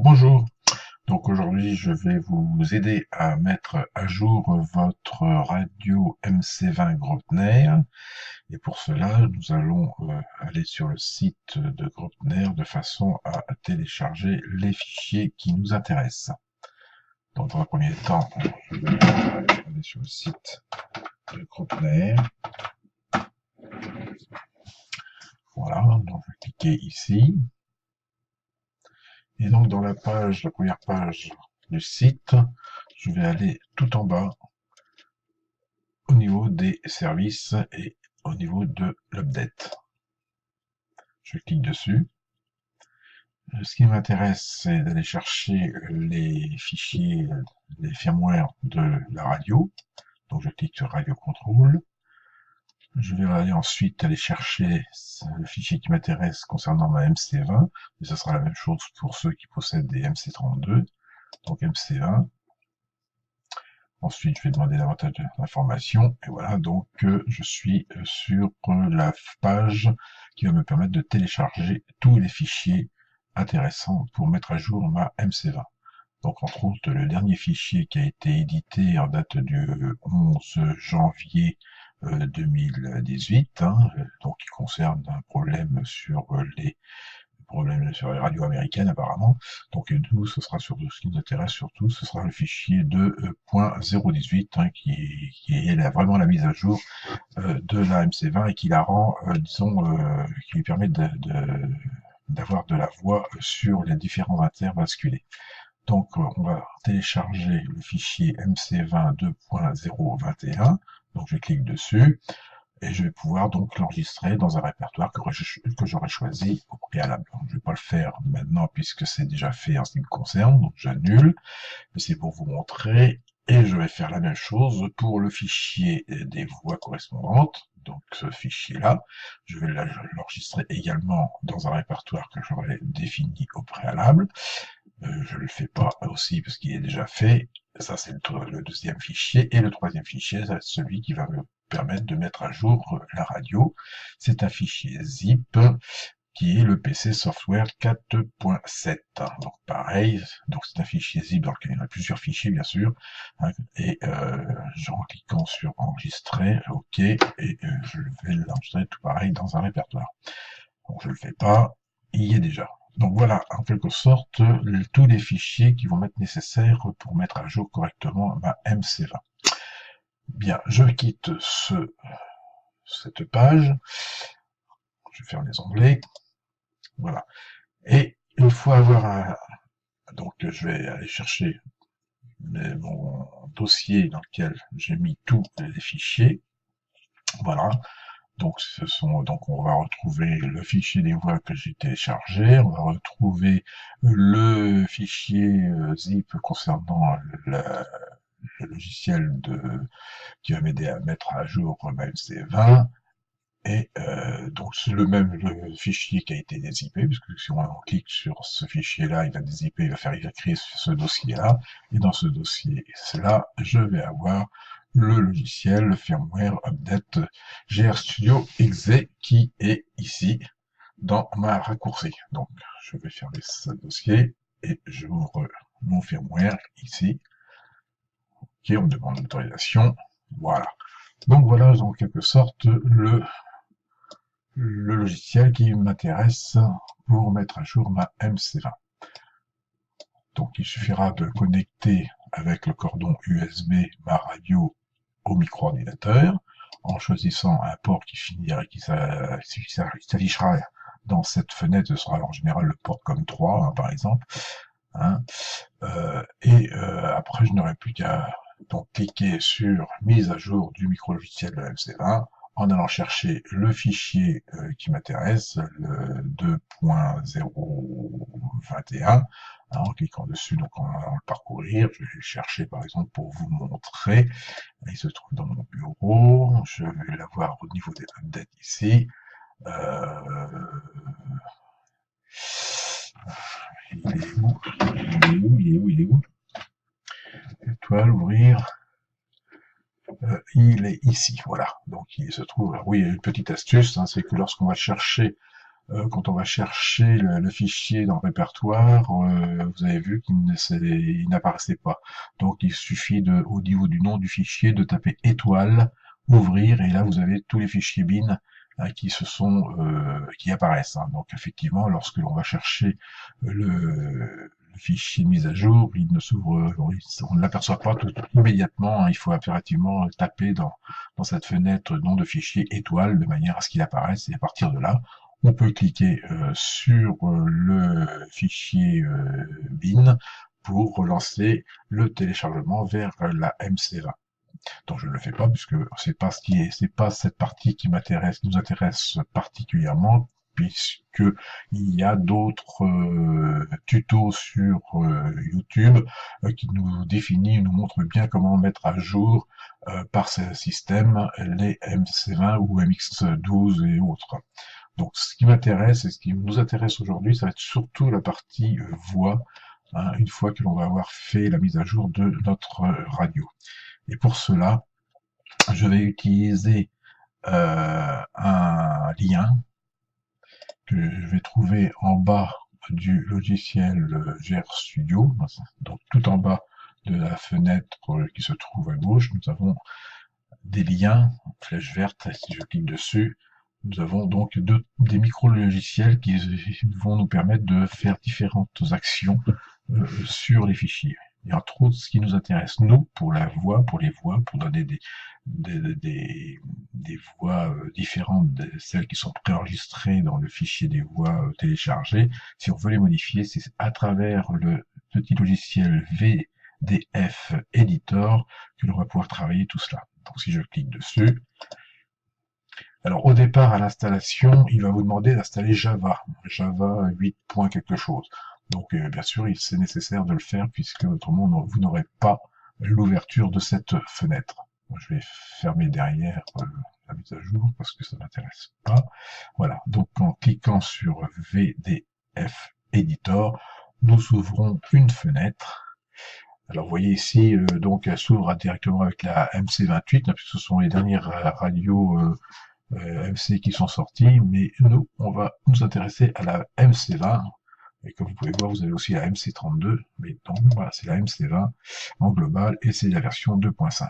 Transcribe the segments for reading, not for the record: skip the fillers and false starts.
Bonjour, donc aujourd'hui je vais vous aider à mettre à jour votre radio MC20 Grotner et pour cela nous allons aller sur le site de Grotner de façon à télécharger les fichiers qui nous intéressent. Donc dans un premier temps, je vais aller sur le site de Grotner. Voilà, donc je vais cliquer ici. Et donc dans la première page du site, je vais aller tout en bas au niveau des services et au niveau de l'update. Je clique dessus. Ce qui m'intéresse, c'est d'aller chercher les fichiers, les firmware de la radio. Donc je clique sur Radio Control. Je vais aller ensuite aller chercher le fichier qui m'intéresse concernant ma MC20. Et ce sera la même chose pour ceux qui possèdent des MC32. Donc MC20. Ensuite, je vais demander davantage d'informations. Et voilà, donc je suis sur la page qui va me permettre de télécharger tous les fichiers intéressants pour mettre à jour ma MC20. Donc entre autres, le dernier fichier qui a été édité en date du 11 janvier 2018, donc qui concerne un problème sur les radios américaines apparemment. Donc nous, ce sera sur ce qui nous intéresse surtout, ce sera le fichier de .018 qui est vraiment la mise à jour de la MC20 et qui la rend, qui lui permet d'avoir de la voix sur les différents intervasculés. Donc on va télécharger le fichier MC20 2.021, donc je clique dessus, et je vais pouvoir donc l'enregistrer dans un répertoire que j'aurais choisi au préalable. Donc, je ne vais pas le faire maintenant puisque c'est déjà fait en ce qui me concerne, donc j'annule, mais c'est pour vous montrer, et je vais faire la même chose pour le fichier des voix correspondantes. Donc ce fichier-là, je vais l'enregistrer également dans un répertoire que j'aurais défini au préalable. Je le fais pas aussi parce qu'il est déjà fait. Ça, c'est le deuxième fichier. Et le troisième fichier, c'est celui qui va me permettre de mettre à jour la radio. C'est un fichier zip qui est le PC Software 4.7. Donc pareil, donc c'est un fichier zip dans lequel il y a plusieurs fichiers bien sûr. Et en cliquant sur enregistrer, OK, et je vais l'enregistrer tout pareil dans un répertoire. Donc je le fais pas, il y est déjà. Donc voilà, en quelque sorte, tous les fichiers qui vont être nécessaires pour mettre à jour correctement ma MC20. Bien, je quitte cette page. Je ferme les onglets. Voilà. Et une fois donc je vais aller chercher mon dossier dans lequel j'ai mis tous les fichiers. Voilà. Donc on va retrouver le fichier des voix que j'ai téléchargé, on va retrouver le fichier zip concernant le logiciel qui va m'aider à mettre à jour ma MC20, et donc c'est le fichier qui a été dézippé, puisque si on clique sur ce fichier-là, il va dézipper, il va créer ce dossier-là, et dans ce dossier-là, je vais avoir le logiciel, le firmware update GRStudio Exe qui est ici dans ma raccourci. Donc je vais fermer ce dossier et j'ouvre mon firmware ici. Ok, on me demande l'autorisation. Voilà. Donc voilà en quelque sorte le logiciel qui m'intéresse pour mettre à jour ma MC20. Donc il suffira de connecter avec le cordon USB ma radio au micro-ordinateur, en choisissant un port qui s'affichera dans cette fenêtre. Ce sera en général le port COM3, par exemple. Après, je n'aurai plus qu'à donc cliquer sur mise à jour du micro-logiciel de la MC20 en allant chercher le fichier qui m'intéresse, le 2.021, en cliquant dessus, donc en allant le parcourir. Je vais le chercher par exemple pour vous montrer. Il se trouve dans mon bureau. Je vais l'avoir au niveau des updates ici. Il est où? Il est où? Étoile, ouvrir. Il est ici, voilà. Donc il se trouve. Oui, une petite astuce, c'est que lorsqu'on va chercher quand on va chercher le fichier dans le répertoire, vous avez vu qu'il n'apparaissait pas. Donc il suffit au niveau du nom du fichier de taper étoile, ouvrir, et là vous avez tous les fichiers bin qui apparaissent. Hein. Donc effectivement, lorsque l'on va chercher le fichier de mise à jour, il ne s'ouvre, on ne l'aperçoit pas immédiatement. Hein. Il faut impérativement taper dans cette fenêtre nom de fichier étoile de manière à ce qu'il apparaisse, et à partir de là, on peut cliquer sur le fichier bin pour relancer le téléchargement vers la MC20. Donc je ne le fais pas puisque c'est pas cette partie qui nous intéresse particulièrement, puisque il y a d'autres tutos sur YouTube qui nous montrent bien comment mettre à jour par ce système les MC20 ou MX12 et autres. Donc ce qui m'intéresse et ce qui nous intéresse aujourd'hui, ça va être surtout la partie voix, hein, une fois que l'on va avoir fait la mise à jour de notre radio. Et pour cela, je vais utiliser un lien que je vais trouver en bas du logiciel GR Studio. Donc tout en bas de la fenêtre qui se trouve à gauche, nous avons des liens, flèche verte, si je clique dessus, nous avons donc des micro-logiciels qui vont nous permettre de faire différentes actions sur les fichiers. Et entre autres, ce qui nous intéresse, nous, pour la voix, pour les voix, pour donner des voix différentes de celles qui sont préenregistrées dans le fichier des voix téléchargées, si on veut les modifier, c'est à travers le petit logiciel VDF Editor que l'on va pouvoir travailler tout cela. Donc si je clique dessus, alors au départ à l'installation, il va vous demander d'installer Java 8. quelque chose. Donc bien sûr, c'est nécessaire de le faire puisque autrement vous n'aurez pas l'ouverture de cette fenêtre. Moi, je vais fermer derrière la mise à jour parce que ça m'intéresse pas. Voilà, donc en cliquant sur VDF Editor, nous ouvrons une fenêtre. Alors vous voyez ici, donc elle s'ouvre directement avec la MC28, hein, puisque ce sont les dernières radios MC qui sont sorties, mais nous, on va nous intéresser à la MC20, et comme vous pouvez voir, vous avez aussi la MC32, mais donc voilà, c'est la MC20 en global, et c'est la version 2.5.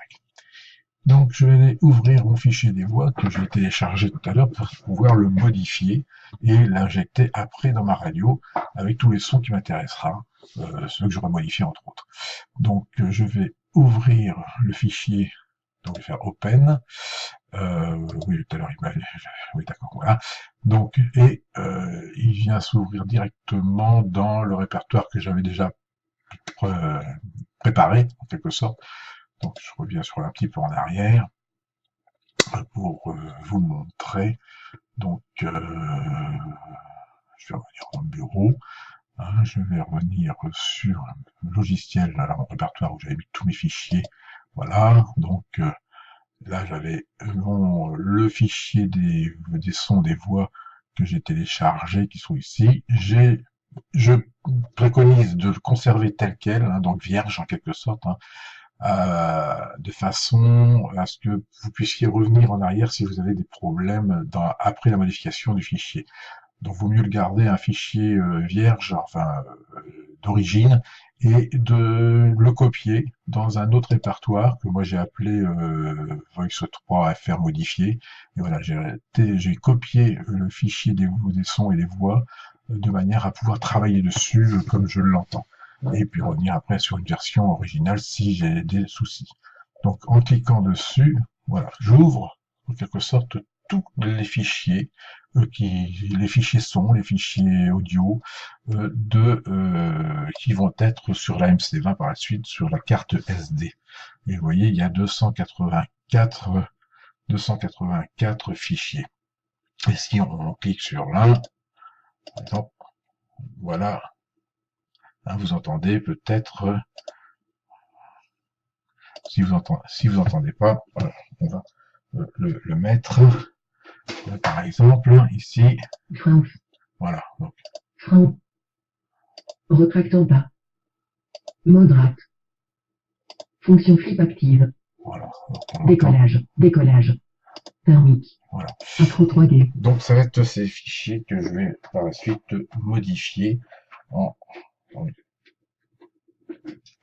Donc je vais ouvrir mon fichier des voix que j'ai téléchargé tout à l'heure pour pouvoir le modifier et l'injecter après dans ma radio avec tous les sons qui m'intéressera, ceux que j'aurai modifiés entre autres. Donc je vais ouvrir le fichier, donc je vais faire Open. Oui, tout à l'heure, oui, d'accord, voilà. Donc, et il vient s'ouvrir directement dans le répertoire que j'avais déjà préparé, en quelque sorte. Donc, je reviens sur un petit peu en arrière pour vous montrer. Donc, je vais revenir dans le bureau. Hein, je vais revenir sur le logiciel, là, mon répertoire où j'avais mis tous mes fichiers. Voilà, donc là, j'avais le fichier des sons, des voix que j'ai téléchargé, qui sont ici. Je préconise de le conserver tel quel, hein, donc vierge en quelque sorte, hein, de façon à ce que vous puissiez revenir en arrière si vous avez des problèmes après la modification du fichier. Donc, vaut mieux le garder un fichier vierge, enfin d'origine, et de le copier dans un autre répertoire que moi j'ai appelé Voice 3 FR modifié. Et voilà, j'ai copié le fichier des sons et des voix de manière à pouvoir travailler dessus comme je l'entends. Et puis revenir après sur une version originale si j'ai des soucis. Donc en cliquant dessus, voilà, j'ouvre en quelque sorte tous les fichiers les fichiers son, les fichiers audio qui vont être sur la MC20 par la suite sur la carte SD. Et vous voyez, il y a 284 fichiers. Et si on clique sur l'un, par exemple, voilà, hein, vous entendez peut-être, si vous entendez pas, voilà, on va le mettre. Par exemple, ici, France. Voilà. Donc, France. Retractant pas. Moderate. Fonction flip active. voilà. Décollage. Décollage. Thermique. Voilà. Intro 3D. Donc ça va être ces fichiers que je vais par la suite modifier en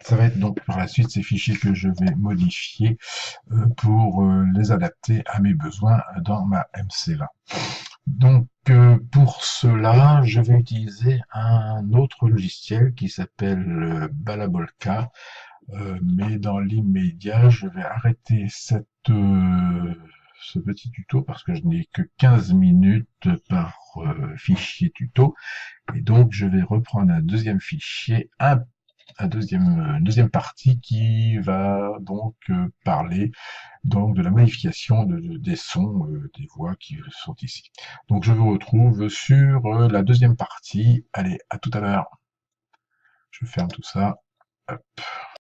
ça va être donc par la suite ces fichiers que je vais modifier pour les adapter à mes besoins dans ma MC20. Donc pour cela, je vais utiliser un autre logiciel qui s'appelle Balabolka, mais dans l'immédiat, je vais arrêter ce petit tuto parce que je n'ai que 15 minutes par fichier tuto, et donc je vais reprendre un deuxième fichier, une deuxième partie qui va donc parler donc de la modification des sons, des voix qui sont ici. Donc je vous retrouve sur la deuxième partie. Allez, à tout à l'heure. Je ferme tout ça. Hop.